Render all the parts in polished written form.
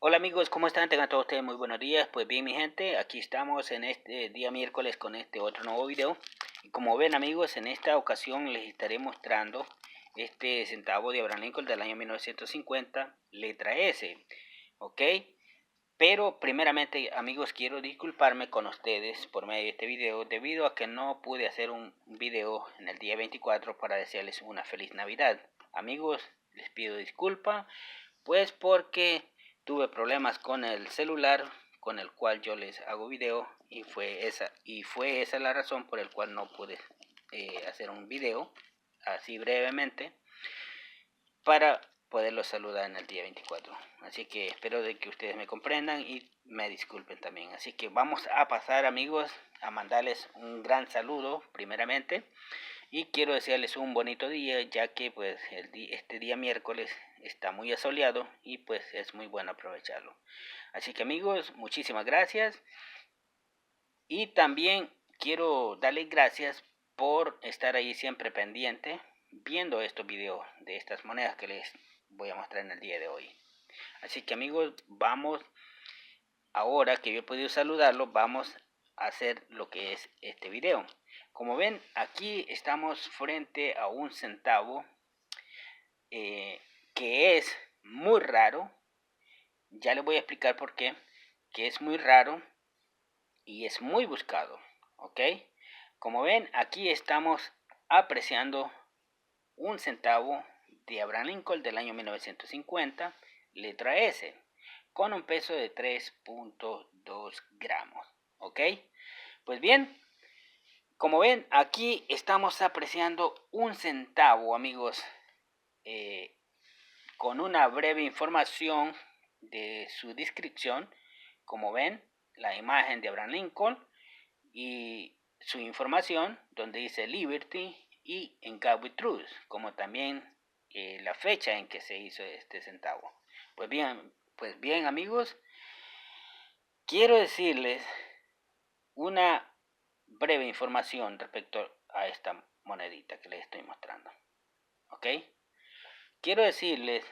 Hola amigos, ¿cómo están? Tengan todos ustedes muy buenos días. Pues bien mi gente, aquí estamos en este día miércoles con este otro nuevo video. Y como ven amigos, en esta ocasión les estaré mostrando este centavo de Abraham Lincoln del año 1950, letra S. ¿Ok? Pero primeramente amigos, quiero disculparme con ustedes por medio de este video debido a que no pude hacer un video en el día 24 para desearles una feliz Navidad. Amigos, les pido disculpa pues porque tuve problemas con el celular con el cual yo les hago video y fue esa la razón por el cual no pude hacer un video así brevemente para poderlos saludar en el día 24. Así que espero de que ustedes me comprendan y me disculpen también. Así que vamos a pasar amigos a mandarles un gran saludo primeramente. Y quiero desearles un bonito día, ya que pues este día miércoles está muy asoleado y pues es muy bueno aprovecharlo. Así que amigos, muchísimas gracias. Y también quiero darles gracias por estar ahí siempre pendiente, viendo estos videos de estas monedas que les voy a mostrar en el día de hoy. Así que amigos, vamos, ahora que yo he podido saludarlos, vamos a hacer lo que es este video. Como ven, aquí estamos frente a un centavo que es muy raro. Ya les voy a explicar por qué. Que es muy raro y es muy buscado. ¿Ok? Como ven, aquí estamos apreciando un centavo de Abraham Lincoln del año 1950, letra S, con un peso de 3.2 gramos. ¿Ok? Pues bien, como ven, aquí estamos apreciando un centavo, amigos, con una breve información de su descripción. Como ven, la imagen de Abraham Lincoln y su información, donde dice Liberty y en God We Trust, como también la fecha en que se hizo este centavo. Pues bien amigos, quiero decirles una breve información respecto a esta monedita que les estoy mostrando. ¿Ok? Quiero decirles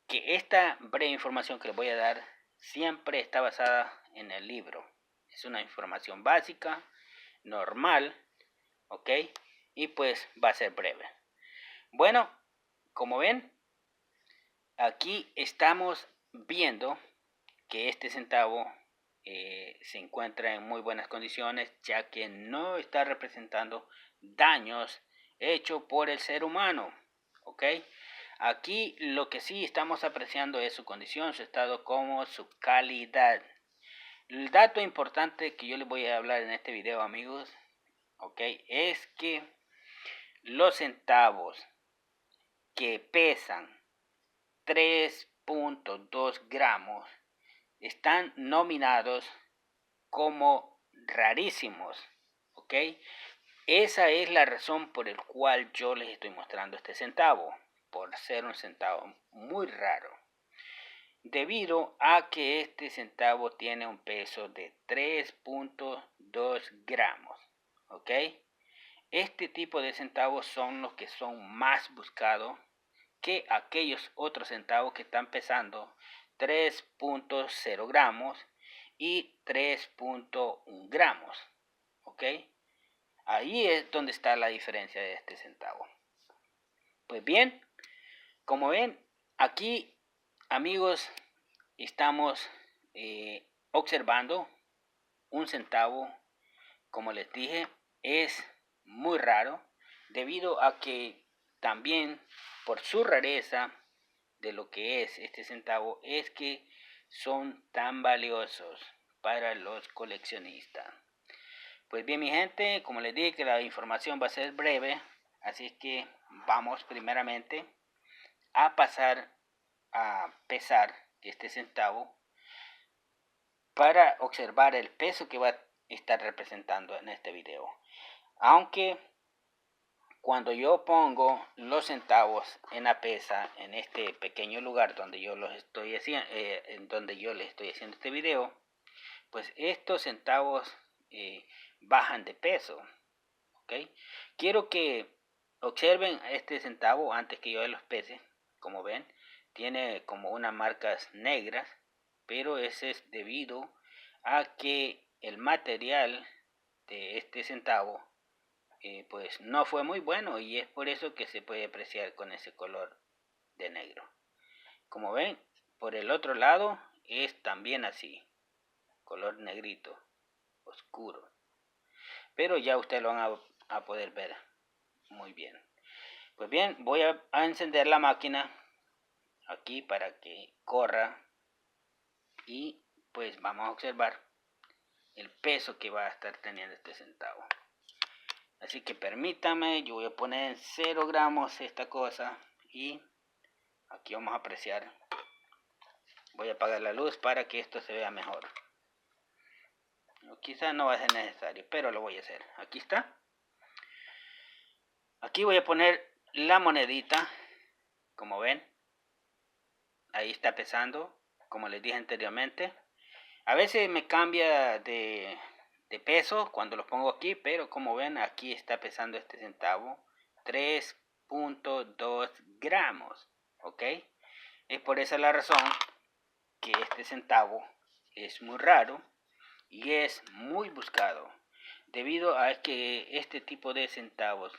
que esta breve información que les voy a dar siempre está basada en el libro. Es una información básica, normal, ¿ok? Y pues va a ser breve. Bueno, como ven, aquí estamos viendo que este centavo se encuentra en muy buenas condiciones, ya que no está representando daños hechos por el ser humano. ¿Ok? Aquí lo que sí estamos apreciando es su condición, su estado como su calidad. El dato importante que yo les voy a hablar en este video, amigos, ¿ok? Es que los centavos que pesan 3.2 gramos están nominados como rarísimos, ¿ok? Esa es la razón por la cual yo les estoy mostrando este centavo, por ser un centavo muy raro, debido a que este centavo tiene un peso de 3.2 gramos, ¿ok? Este tipo de centavos son los que son más buscados que aquellos otros centavos que están pesando 3.0 gramos y 3.1 gramos, ¿ok? Ahí es donde está la diferencia de este centavo. Pues bien, como ven, aquí, amigos, estamos observando un centavo, como les dije, es muy raro, debido a que también por su rareza de lo que es este centavo, es que son tan valiosos para los coleccionistas. Pues bien mi gente, como les dije que la información va a ser breve, así es que vamos primeramente a pasar a pesar este centavo para observar el peso que va a estar representando en este video. Aunque cuando yo pongo los centavos en la pesa en este pequeño lugar donde yo los estoy haciendo, en donde yo les estoy haciendo este video, pues estos centavos bajan de peso. ¿Ok? Quiero que observen este centavo antes que yo los pese. Como ven, tiene como unas marcas negras, pero ese es debido a que el material de este centavo pues no fue muy bueno, y es por eso que se puede apreciar con ese color de negro. Como ven, por el otro lado es también así, color negrito, oscuro, pero ya ustedes lo van a poder ver muy bien. Pues bien, voy a encender la máquina aquí para que corra, y pues vamos a observar el peso que va a estar teniendo este centavo. Así que permítame, yo voy a poner en 0 gramos esta cosa, y aquí vamos a apreciar. Voy a apagar la luz para que esto se vea mejor. Quizás no va a ser necesario, pero lo voy a hacer. Aquí está. Aquí voy a poner la monedita, como ven. Ahí está pesando, como les dije anteriormente. A veces me cambia de peso cuando los pongo aquí, pero como ven, aquí está pesando este centavo 3.2 gramos, ¿ok? Es por esa la razón que este centavo es muy raro y es muy buscado, debido a que este tipo de centavos,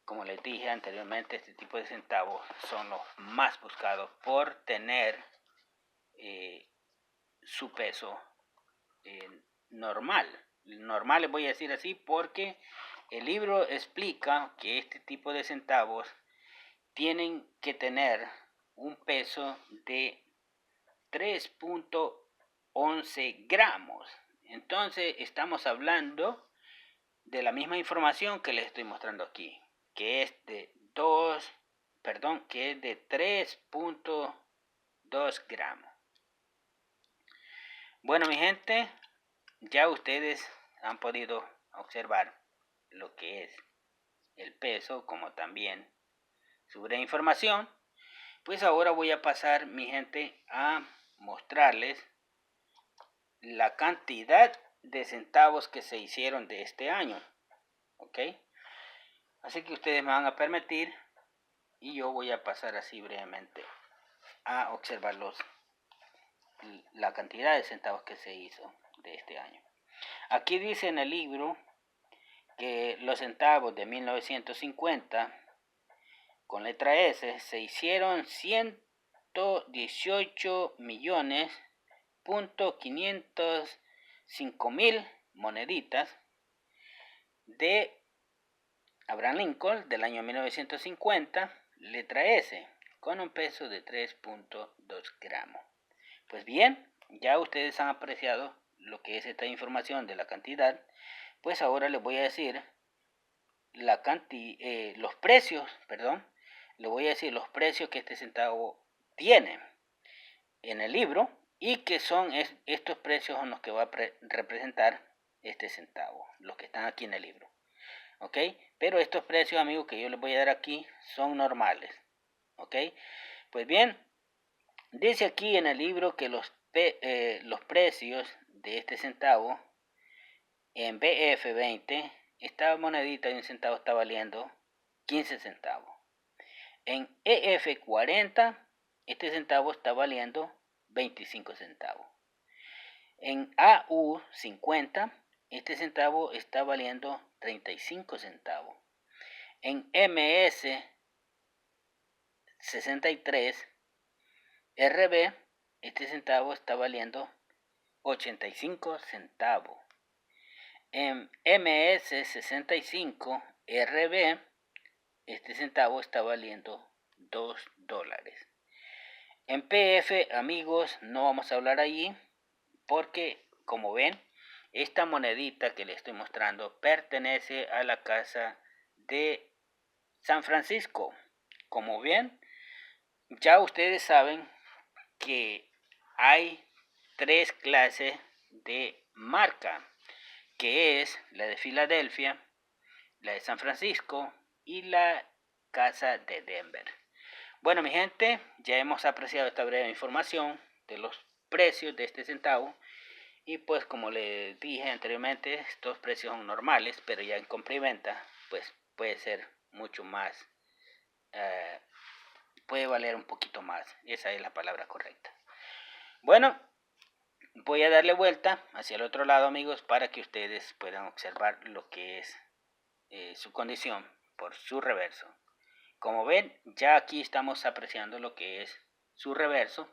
como les dije anteriormente, este tipo de centavos son los más buscados por tener su peso normal. Normal les voy a decir así porque el libro explica que este tipo de centavos tienen que tener un peso de 3.11 gramos. Entonces estamos hablando de la misma información que les estoy mostrando aquí, que es de 3.2 gramos. Bueno, mi gente, ya ustedes han podido observar lo que es el peso, como también su breve información. Pues ahora voy a pasar, mi gente, a mostrarles la cantidad de centavos que se hicieron de este año, ¿ok? Así que ustedes me van a permitir, y yo voy a pasar así brevemente a observar la cantidad de centavos que se hizo de este año. Aquí dice en el libro que los centavos de 1950 con letra S se hicieron 118 millones .505.000 moneditas de Abraham Lincoln del año 1950, letra S, con un peso de 3.2 gramos. Pues bien, ya ustedes han apreciado lo que es esta información de la cantidad. Pues ahora les voy a decir los precios, les voy a decir los precios que este centavo tiene en el libro, y que son estos precios son los que va a representar este centavo, los que están aquí en el libro, ¿ok? Pero estos precios, amigos, que yo les voy a dar aquí son normales, ¿ok? Pues bien, dice aquí en el libro que los precios de este centavo en BF20, esta monedita de un centavo está valiendo 15 centavos. En EF40, este centavo está valiendo 25 centavos. En AU50, este centavo está valiendo 35 centavos. En MS63 RB, este centavo está valiendo 85 centavos. En MS65 RB, este centavo está valiendo $2. En PF, amigos, no vamos a hablar allí porque, como ven, esta monedita que les estoy mostrando pertenece a la casa de San Francisco. Como ven, ya ustedes saben que hay 3 clases de marca, que es la de Filadelfia, la de San Francisco y la casa de Denver. Bueno, mi gente, ya hemos apreciado esta breve información de los precios de este centavo, y pues como les dije anteriormente, estos precios son normales, pero ya en compra y venta pues puede ser mucho más puede valer un poquito más. Esa es la palabra correcta. Bueno, voy a darle vuelta hacia el otro lado, amigos, para que ustedes puedan observar lo que es su condición por su reverso. Como ven, ya aquí estamos apreciando lo que es su reverso.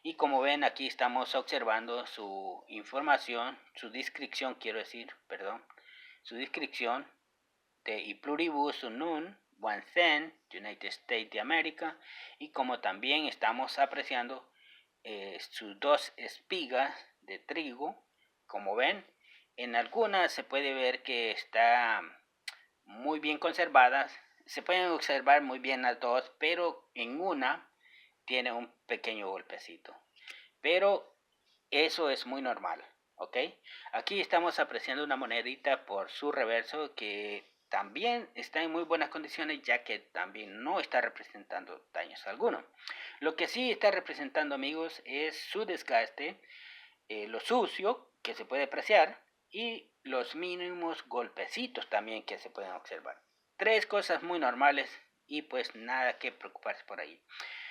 Y como ven, aquí estamos observando su información, su descripción, quiero decir, perdón, su descripción de I pluribus unum, one thing, United States de América, y como también estamos apreciando sus dos espigas de trigo, como ven, en algunas se puede ver que está muy bien conservadas, se pueden observar muy bien las dos, pero en una tiene un pequeño golpecito. Pero eso es muy normal, ¿ok? Aquí estamos apreciando una monedita por su reverso que también está en muy buenas condiciones, ya que también no está representando daños alguno. Lo que sí está representando, amigos, es su desgaste, lo sucio que se puede apreciar y los mínimos golpecitos también que se pueden observar. Tres cosas muy normales y pues nada que preocuparse por ahí.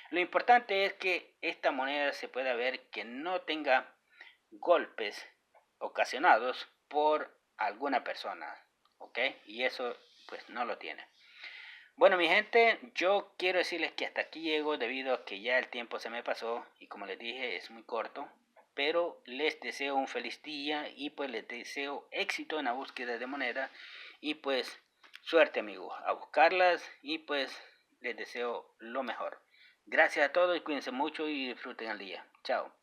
Lo importante es que esta moneda se pueda ver que no tenga golpes ocasionados por alguna persona, ¿ok? Y eso pues no lo tiene. Bueno, mi gente, yo quiero decirles que hasta aquí llego debido a que ya el tiempo se me pasó y como les dije es muy corto, pero les deseo un feliz día y pues les deseo éxito en la búsqueda de moneda y pues suerte, amigos, a buscarlas y pues les deseo lo mejor. Gracias a todos y cuídense mucho y disfruten el día. Chao.